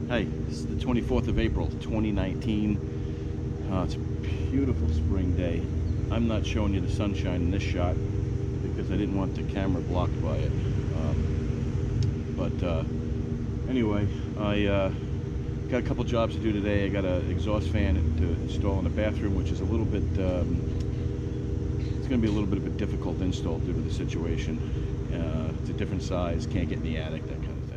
Hey, this is the 24th of April, 2019. It's a beautiful spring day. I'm not showing you the sunshine in this shot because I didn't want the camera blocked by it. Anyway, I got a couple jobs to do today. I got an exhaust fan to install in the bathroom, which is a little bit, it's going to be a little bit of a difficult install due to the situation. It's a different size, can't get in the attic, that kind of thing.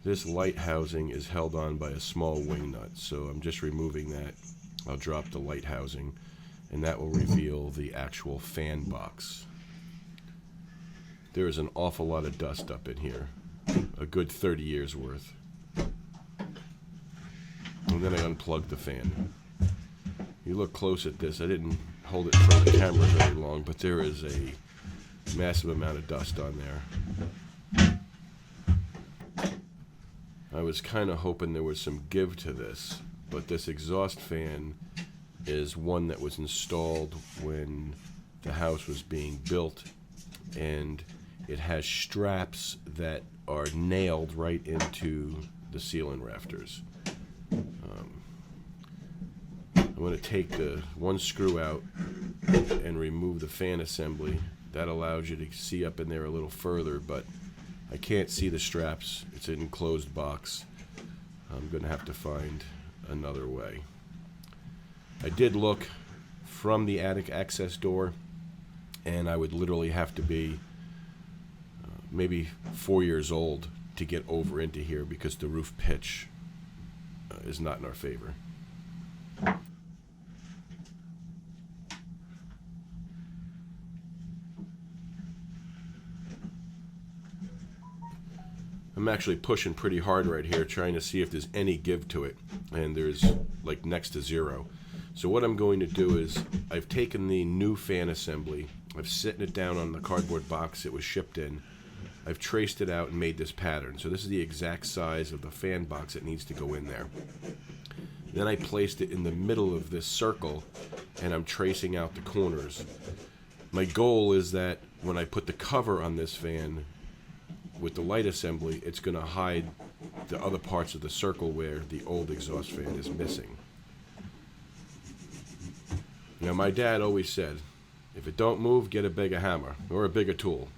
This light housing is held on by a small wing nut, so I'm just removing that. I'll drop the light housing, and that will reveal the actual fan box. There is an awful lot of dust up in here, a good 30 years worth. And then I unplugged the fan. You look close at this. I didn't hold it in front of the camera very long, but there is a massive amount of dust on there. I was kind of hoping there was some give to this, but this exhaust fan is one that was installed when the house was being built, and it has straps that are nailed right into the ceiling rafters. I'm going to take the one screw out and remove the fan assembly. That allows you to see up in there a little further, but I can't see the straps. It's an enclosed box. I'm going to have to find another way. I did look from the attic access door, and I would literally have to be maybe 4 years old to get over into here because the roof pitch is not in our favor. I'm actually pushing pretty hard right here, trying to see if there's any give to it, and there's like next to zero. So what I'm going to do is I've taken the new fan assembly, I've sitting it down on the cardboard box it was shipped in, I've traced it out and made this pattern. So this is the exact size of the fan box that needs to go in there. Then I placed it in the middle of this circle, and I'm tracing out the corners. My goal is that when I put the cover on this fan with the light assembly, it's going to hide the other parts of the circle where the old exhaust fan is missing. Now, my dad always said, if it don't move, get a bigger hammer or a bigger tool.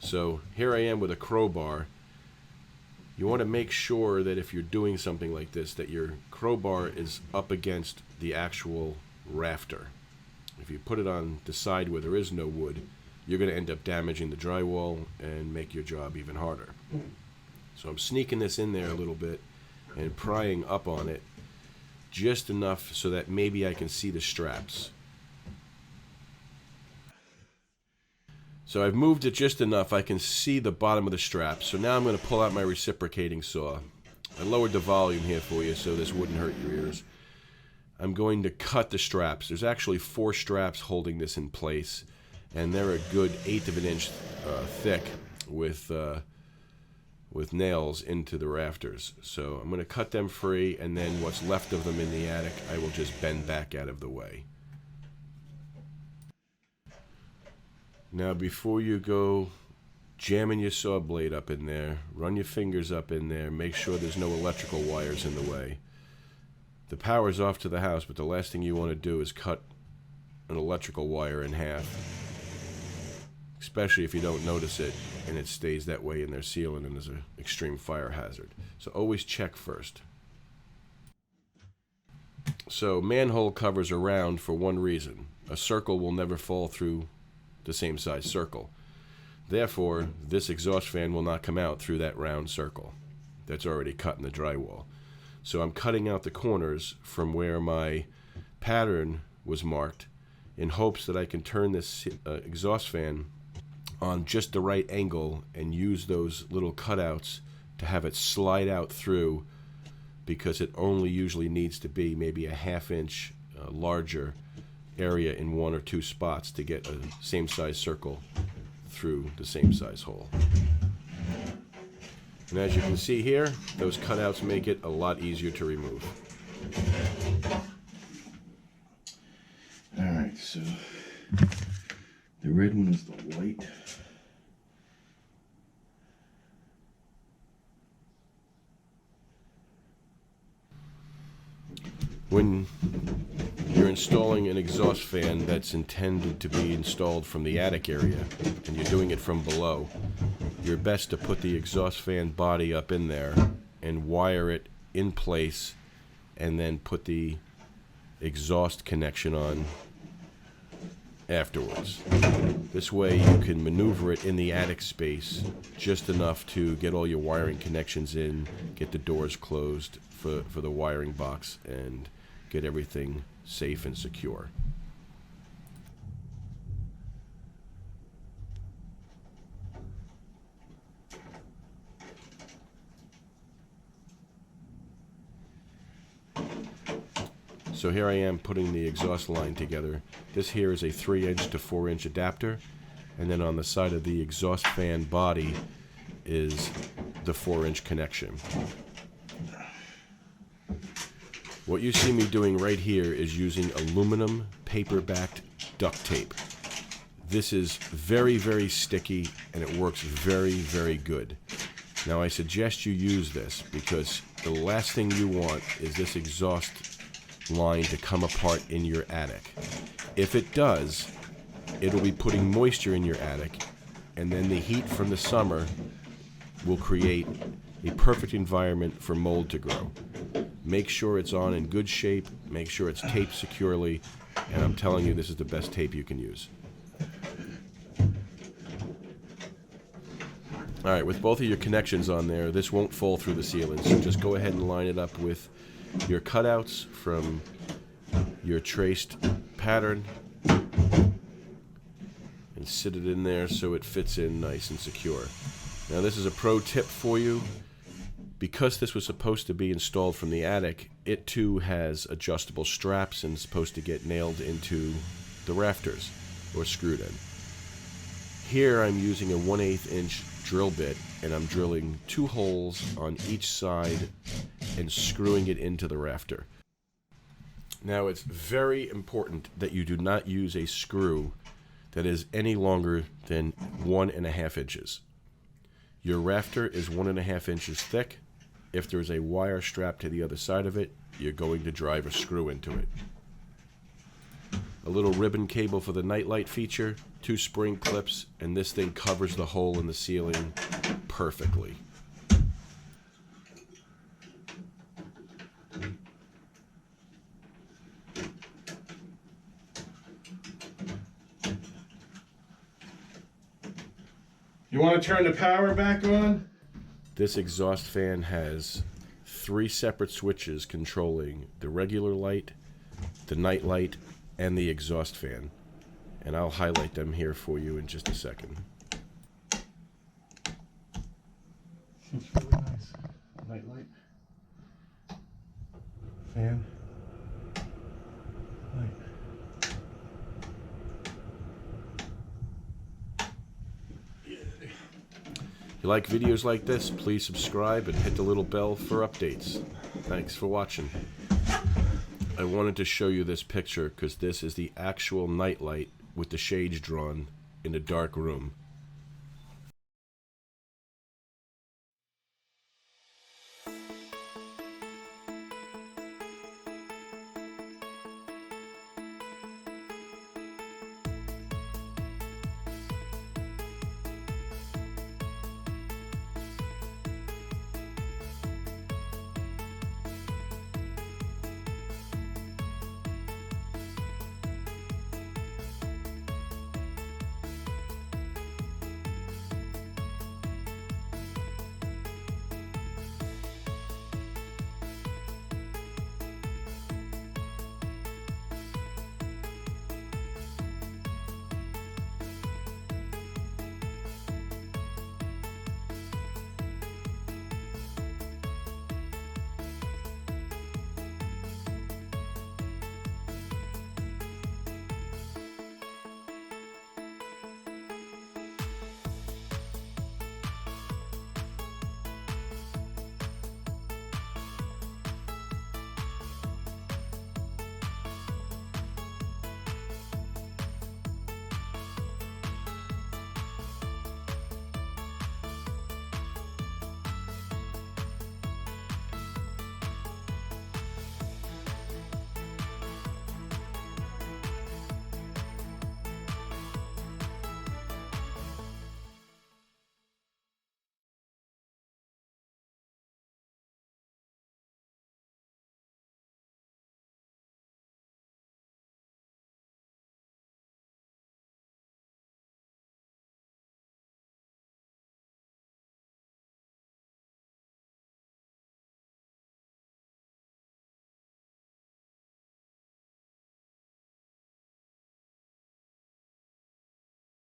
So here I am with a crowbar. You want to make sure that if you're doing something like this, that your crowbar is up against the actual rafter. If you put it on the side where there is no wood, you're going to end up damaging the drywall and make your job even harder. So I'm sneaking this in there a little bit and prying up on it just enough so that maybe I can see the straps. So I've moved it just enough I can see the bottom of the straps. So now I'm going to pull out my reciprocating saw. I lowered the volume here for you so this wouldn't hurt your ears. I'm going to cut the straps. There's actually 4 straps holding this in place, and they're a good 1/8 of an inch thick with nails into the rafters. So I'm going to cut them free, and then what's left of them in the attic I will just bend back out of the way. Now before you go jamming your saw blade up in there, run your fingers up in there, make sure there's no electrical wires in the way. The power's off to the house, but the last thing you want to do is cut an electrical wire in half, especially if you don't notice it and it stays that way in their ceiling and there's an extreme fire hazard. So always check first. So manhole covers are round for one reason. A circle will never fall through the same size circle. Therefore, this exhaust fan will not come out through that round circle that's already cut in the drywall. So I'm cutting out the corners from where my pattern was marked in hopes that I can turn this exhaust fan on just the right angle and use those little cutouts to have it slide out through, because it only usually needs to be maybe a 1/2 inch larger area in 1 or 2 spots to get a same size circle through the same size hole. And as you can see here, those cutouts make it a lot easier to remove. Alright, so the red one is the white. When you're installing an exhaust fan that's intended to be installed from the attic area and you're doing it from below, you're best to put the exhaust fan body up in there and wire it in place and then put the exhaust connection on afterwards. This way you can maneuver it in the attic space just enough to get all your wiring connections in, get the doors closed for the wiring box, and get everything safe and secure. So here I am putting the exhaust line together. This here is a 3-inch to 4-inch adapter, and then on the side of the exhaust fan body is the 4-inch connection. What you see me doing right here is using aluminum paper-backed duct tape. This is very, very sticky, and it works very, very good. Now I suggest you use this because the last thing you want is this exhaust line to come apart in your attic. If it does, it'll be putting moisture in your attic, and then the heat from the summer will create a perfect environment for mold to grow. Make sure it's on in good shape, make sure it's taped securely, and I'm telling you, this is the best tape you can use. Alright, with both of your connections on there, this won't fall through the ceiling, so just go ahead and line it up with your cutouts from your traced pattern and sit it in there so it fits in nice and secure. Now this is a pro tip for you. Because this was supposed to be installed from the attic, it too has adjustable straps and is supposed to get nailed into the rafters or screwed in. Here I'm using a 1/8 inch drill bit, and I'm drilling 2 holes on each side and screwing it into the rafter. Now it's very important that you do not use a screw that is any longer than 1.5 inches. Your rafter is 1.5 inches thick. If there's a wire strapped to the other side of it, you're going to drive a screw into it. A little ribbon cable for the nightlight feature, 2 spring clips, and this thing covers the hole in the ceiling perfectly. You want to turn the power back on? This exhaust fan has 3 separate switches controlling the regular light, the night light, and the exhaust fan. And I'll highlight them here for you in just a second. It's really nice. Night light. Fan. Light. If you like videos like this, please subscribe and hit the little bell for updates. Thanks for watching. I wanted to show you this picture because this is the actual night light with the shades drawn in a dark room.